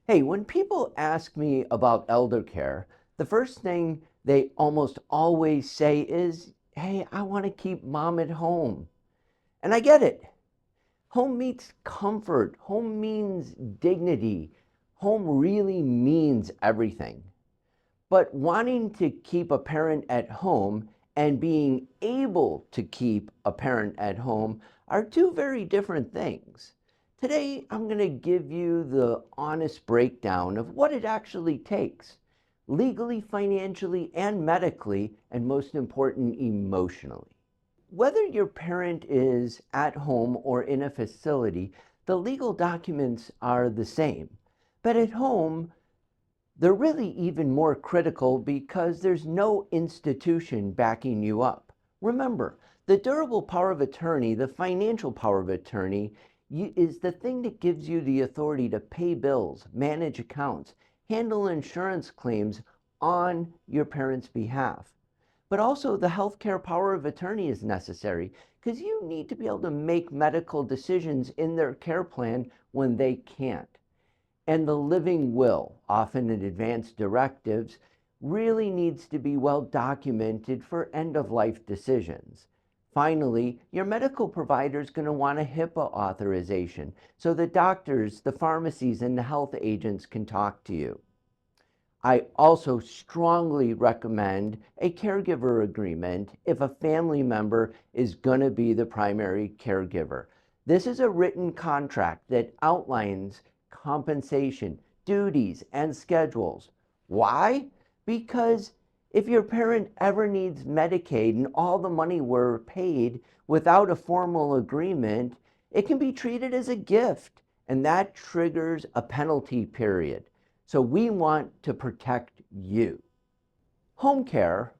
Hey, when people ask me about elder care, the first thing they almost always say is, hey, I want to keep mom at home. And I get it. Home means comfort. Home means dignity. Home really means everything. But wanting to keep a parent at home and being able to keep a parent at home are two very different things. Today, I'm going to give you the honest breakdown of what it actually takes, legally, financially, and medically, and most important, emotionally. Whether your parent is at home or in a facility, the legal documents are the same. But at home, they're really even more critical because there's no institution backing you up. Remember, the durable power of attorney, the financial power of attorney, is the thing that gives you the authority to pay bills, manage accounts, handle insurance claims on your parents' behalf. But also, the healthcare power of attorney is necessary because you need to be able to make medical decisions in their care plan when they can't. And the living will, often in advance directives, really needs to be well documented for end-of-life decisions. Finally, your medical provider is going to want a HIPAA authorization so the doctors, the pharmacies, and the health agents can talk to you. I also strongly recommend a caregiver agreement if a family member is going to be the primary caregiver. This is a written contract that outlines compensation, duties, and schedules. Why? Because if your parent ever needs Medicaid and all the money were paid without a formal agreement, it can be treated as a gift, and that triggers a penalty period. So we want to protect you. Home care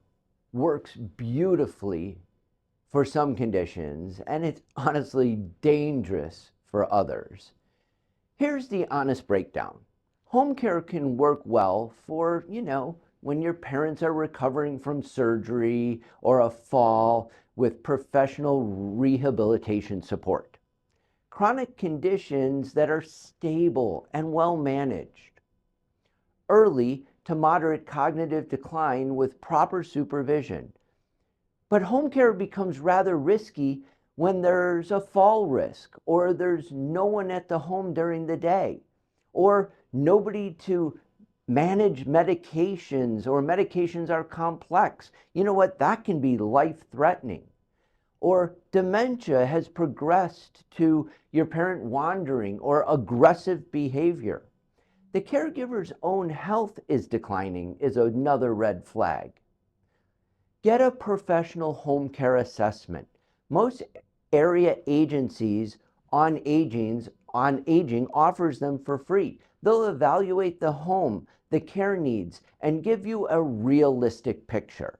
works beautifully for some conditions, and it's honestly dangerous for others. Here's the honest breakdown. Home care can work well for, when your parents are recovering from surgery or a fall with professional rehabilitation support. Chronic conditions that are stable and well managed. Early to moderate cognitive decline with proper supervision. But home care becomes rather risky when there's a fall risk, or there's no one at the home during the day, or nobody to manage medications, or medications are complex. You know what? That can be life-threatening. Or dementia has progressed to your parent wandering or aggressive behavior. The caregiver's own health is declining is another red flag. Get a professional home care assessment. Most area agencies on aging offers them for free. They'll evaluate the home, the care needs, and give you a realistic picture.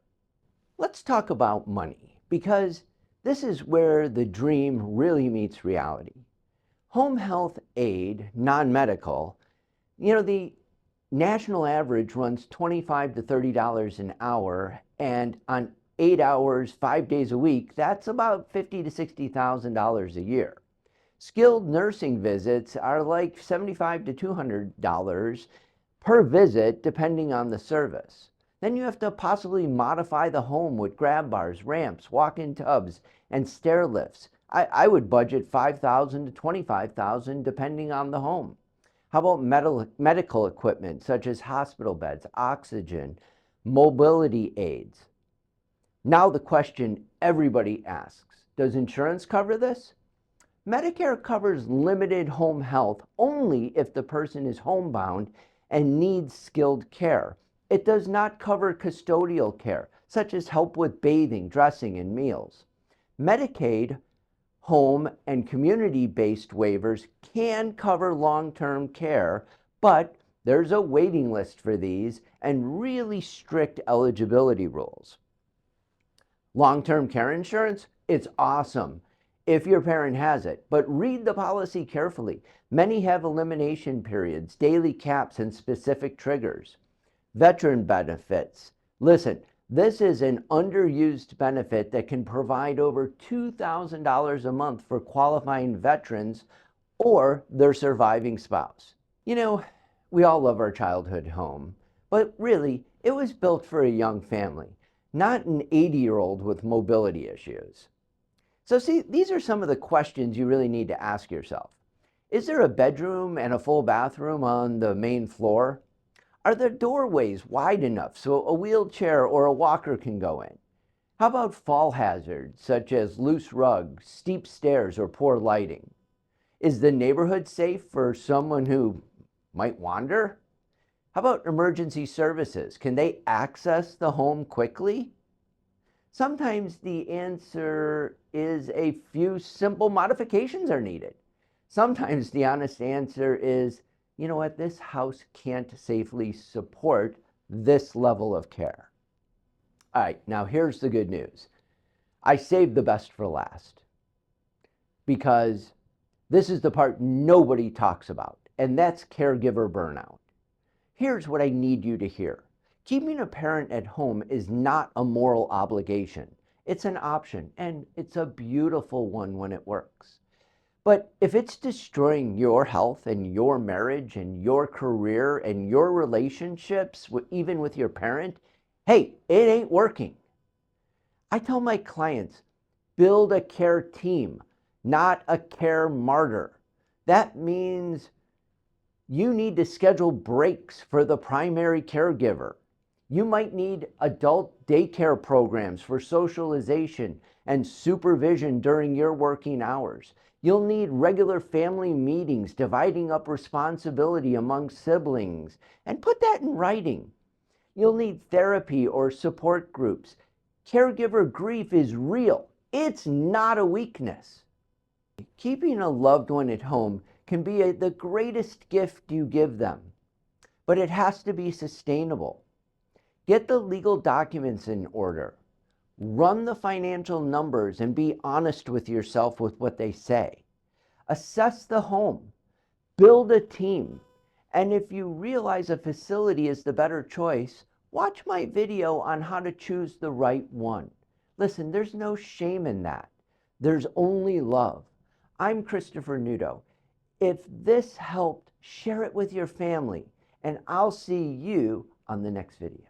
Let's talk about money, because this is where the dream really meets reality. Home health aid, non-medical, the national average runs $25 to $30 an hour, and on 8 hours, 5 days a week, that's about $50,000 to $60,000 a year. Skilled nursing visits are like $75 to $200 per visit, depending on the service. Then you have to possibly modify the home with grab bars, ramps, walk-in tubs, and stair lifts. I would budget $5,000 to $25,000 depending on the home. How about medical equipment such as hospital beds, oxygen, mobility aids? Now the question everybody asks, does insurance cover this? Medicare covers limited home health only if the person is homebound and needs skilled care. It does not cover custodial care, such as help with bathing, dressing, and meals. Medicaid home and community-based waivers can cover long-term care, but there's a waiting list for these and really strict eligibility rules. Long-term care insurance, it's awesome if your parent has it, but read the policy carefully. Many have elimination periods, daily caps, and specific triggers. Veteran benefits. Listen, this is an underused benefit that can provide over $2,000 a month for qualifying veterans or their surviving spouse. We all love our childhood home, but really, it was built for a young family, not an 80-year-old with mobility issues. So see, these are some of the questions you really need to ask yourself. Is there a bedroom and a full bathroom on the main floor? Are the doorways wide enough so a wheelchair or a walker can go in? How about fall hazards such as loose rugs, steep stairs, or poor lighting? Is the neighborhood safe for someone who might wander? How about emergency services? Can they access the home quickly? Sometimes the answer is a few simple modifications are needed. Sometimes the honest answer is, you know what, this house can't safely support this level of care. All right, now here's the good news. I saved the best for last because this is the part nobody talks about, and that's caregiver burnout. Here's what I need you to hear. Keeping a parent at home is not a moral obligation. It's an option, and it's a beautiful one when it works. But if it's destroying your health and your marriage and your career and your relationships, even with your parent, hey, it ain't working. I tell my clients, build a care team, not a care martyr. That means you need to schedule breaks for the primary caregiver. You might need adult daycare programs for socialization and supervision during your working hours. You'll need regular family meetings, dividing up responsibility among siblings, and put that in writing. You'll need therapy or support groups. Caregiver grief is real. It's not a weakness. Keeping a loved one at home can be the greatest gift you give them, but it has to be sustainable. Get the legal documents in order. Run the financial numbers and be honest with yourself with what they say. Assess the home. Build a team. And if you realize a facility is the better choice, watch my video on how to choose the right one. Listen, there's no shame in that. There's only love. I'm Christopher Nudo. If this helped, share it with your family, and I'll see you on the next video.